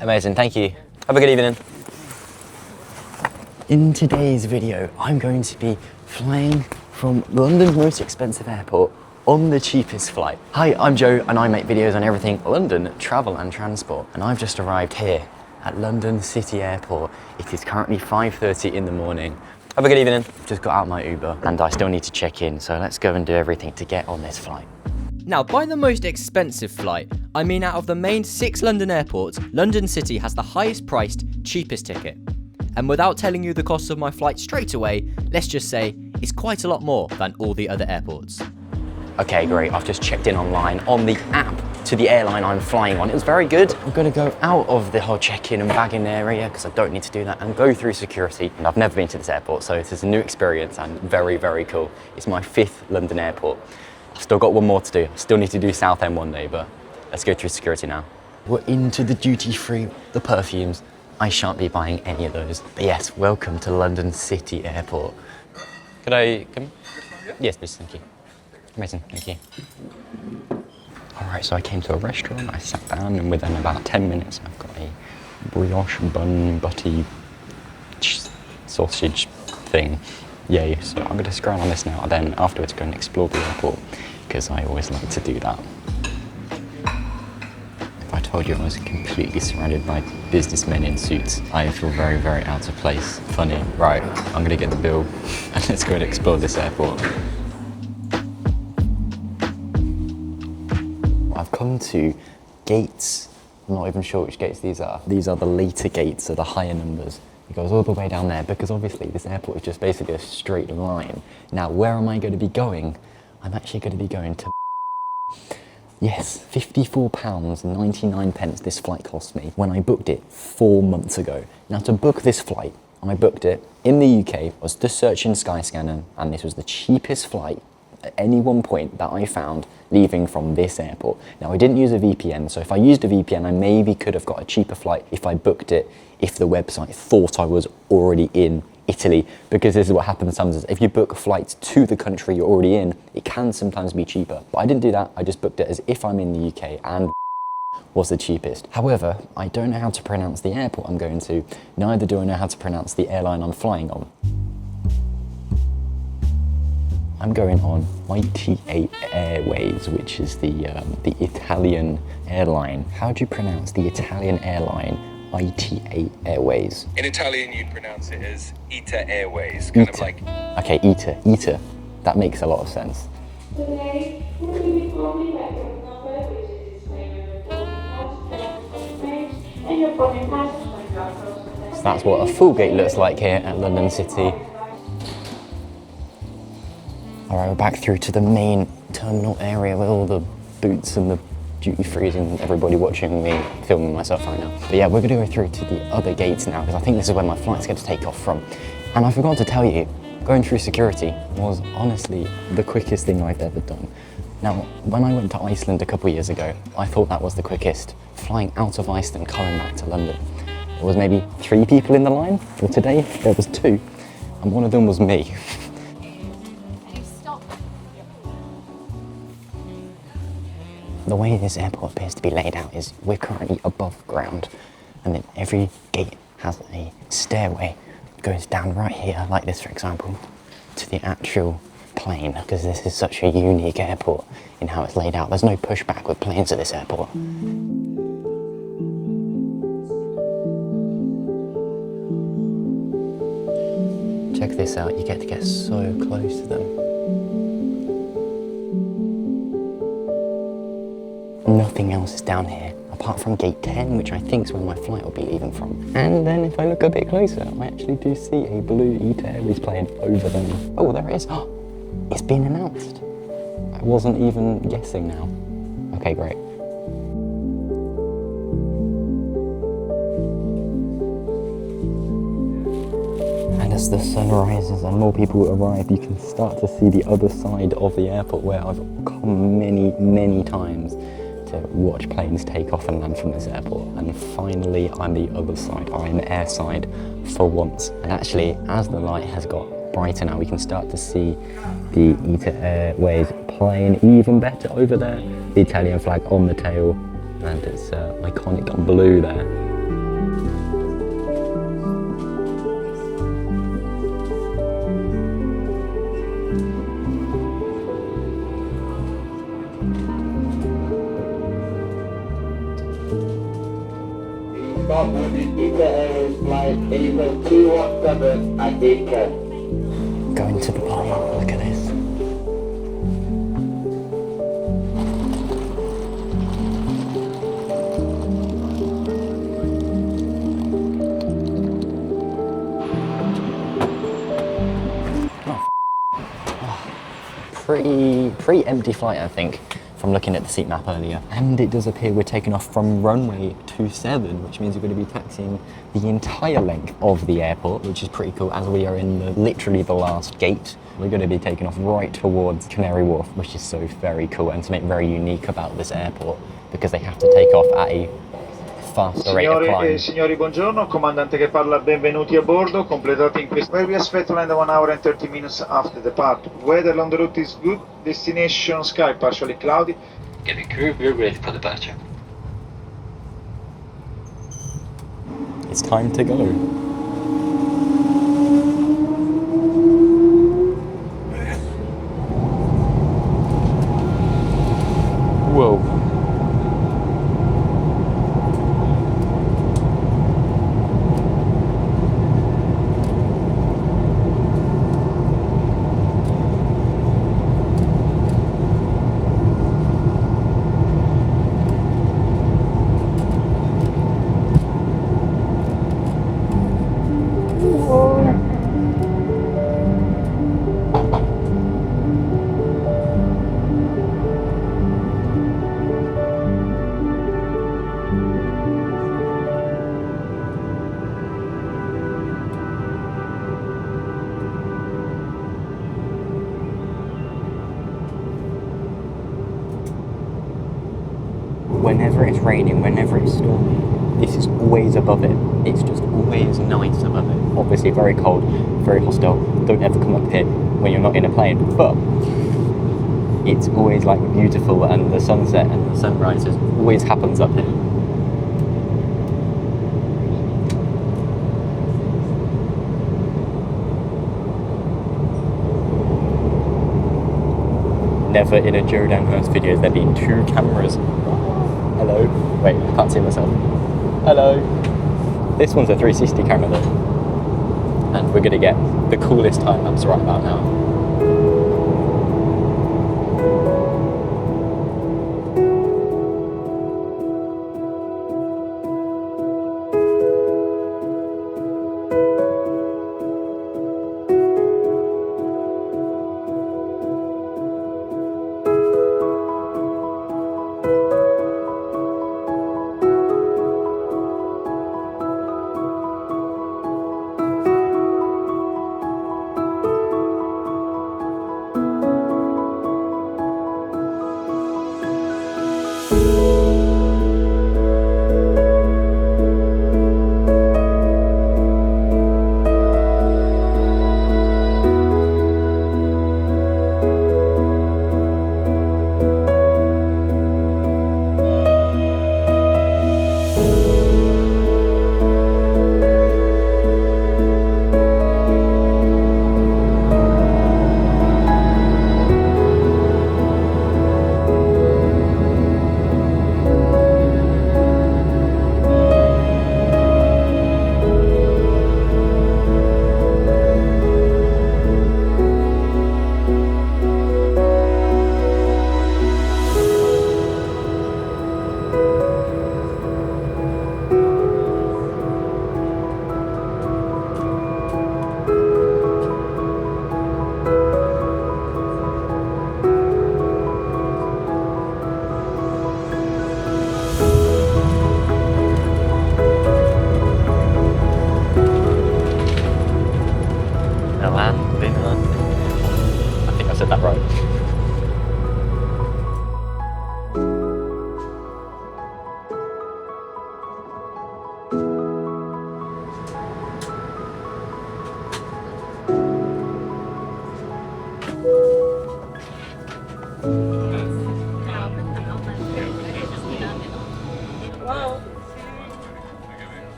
Amazing, thank you. Have a good evening. In today's video, I'm going to be flying from London's most expensive airport on the cheapest flight. Hi, I'm Joe and I make videos on everything London, travel and transport. And I've just arrived here at London City Airport. It is currently 5:30 in the morning. Have a good evening. Just got out my Uber and I still need to check in, so let's go and do everything to get on this flight. Now, by the most expensive flight, I mean out of the main 6 London airports, London City has the highest priced, cheapest ticket. And without telling you the cost of my flight straight away, let's just say it's quite a lot more than all the other airports. Okay, great. I've just checked in online on the app to the airline I'm flying on. It was very good. I'm gonna go out of the whole check-in and bagging area because I don't need to do that and go through security. And I've never been to this airport, so this is a new experience and very, very cool. It's my 5th London airport. I've still got one more to do. I still need to do Southend one day, but let's go through security now. We're into the duty-free, the perfumes. I shan't be buying any of those. But yes, welcome to London City Airport. Could I come? Yes, please, thank you. Amazing, thank you. All right, so I came to a restaurant, I sat down, and within about 10 minutes, I've got a brioche bun, butty, sausage thing. Yay, so I'm gonna scroll on this now, and then afterwards go and explore the airport, because I always like to do that. If I told you I was completely surrounded by businessmen in suits, I feel very, very out of place. Funny. Right, I'm gonna get the bill, and let's go and explore this airport. I've come to gates. I'm not even sure which gates these are. These are the later gates, so the higher numbers. It goes all the way down there because obviously this airport is just basically a straight line. Now, where am I going to be going? I'm actually going to be going to... Yes, £54.99 this flight cost me when I booked it 4 months ago. Now, to book this flight, I booked it in the UK, was just searching Skyscanner, and this was the cheapest flight at any one point that I found leaving from this airport. Now, I didn't use a VPN, so if I used a VPN, I maybe could have got a cheaper flight if I booked it, if the website thought I was already in Italy, because this is what happens sometimes. If you book flights to the country you're already in, it can sometimes be cheaper. But I didn't do that, I just booked it as if I'm in the UK, and was the cheapest. However, I don't know how to pronounce the airport I'm going to, neither do I know how to pronounce the airline I'm flying on. I'm going on ITA Airways, which is the Italian airline. How do you pronounce the Italian airline, ITA Airways? In Italian, you'd pronounce it as ITA Airways, kind of like... Okay, ITA. That makes a lot of sense. Today, we'll be informing reference number, which is displayed on your boarding page, and your boarding pass. So that's what a full gate looks like here at London City. All right, we're back through to the main terminal area with all the boots and the duty frees and everybody watching me filming myself right now. But yeah, we're gonna go through to the other gates now because I think this is where my flight's going to take off from. And I forgot to tell you, going through security was honestly the quickest thing I've ever done. Now, when I went to Iceland a couple of years ago, I thought that was the quickest, flying out of Iceland, coming back to London. There was maybe 3 people in the line, for today there was 2, and one of them was me. The way this airport appears to be laid out is we're currently above ground, and then every gate has a stairway that goes down right here, like this for example, to the actual plane, because this is such a unique airport in how it's laid out. There's no pushback with planes at this airport. Check this out, you get to get so close to them. Nothing else is down here, apart from gate 10, which I think is where my flight will be leaving from. And then if I look a bit closer, I actually do see a blue ITA Airways plane over them. Oh, there it is. Oh, it's been announced. I wasn't even guessing now. Okay, great. And as the sun rises and more people arrive, you can start to see the other side of the airport where I've come many, many times to watch planes take off and land from this airport. And finally, I'm the other side. I'm airside for once. And actually, as the light has got brighter now, we can start to see the ITA Airways plane even better over there. The Italian flag on the tail, and it's iconic blue there. takeoff on the ETA Airways flight AZ217 at 8:10. Going to the bottom, look at this. Pretty empty flight, I think, from looking at the seat map earlier. And it does appear we're taking off from runway 27, which means we're going to be taxiing the entire length of the airport, which is pretty cool, as we are in literally the last gate. We're going to be taking off right towards Canary Wharf, which is so very cool and something very unique about this airport, because they have to take off at a faster rate of climb. Signori, buongiorno, comandante che parla, benvenuti a bordo, completate in questo. Where we expect to land 1 hour and 30 minutes after departure. Weather along the route is good, destination sky partially cloudy. Cabin crew, we're ready for departure. It's time to go. Whoa. Whenever it's raining, whenever it's stormy, this is always above it. It's just always nice above it. Obviously very cold, very hostile. Don't ever come up here when you're not in a plane, but it's always like beautiful, and the sunset and the sunrises always happens up here. Never in a Joe Dan Hirst video has there been 2 cameras. Hello. Wait, I can't see myself. Hello. This one's a 360 camera though. And we're gonna get the coolest time lapse right about now.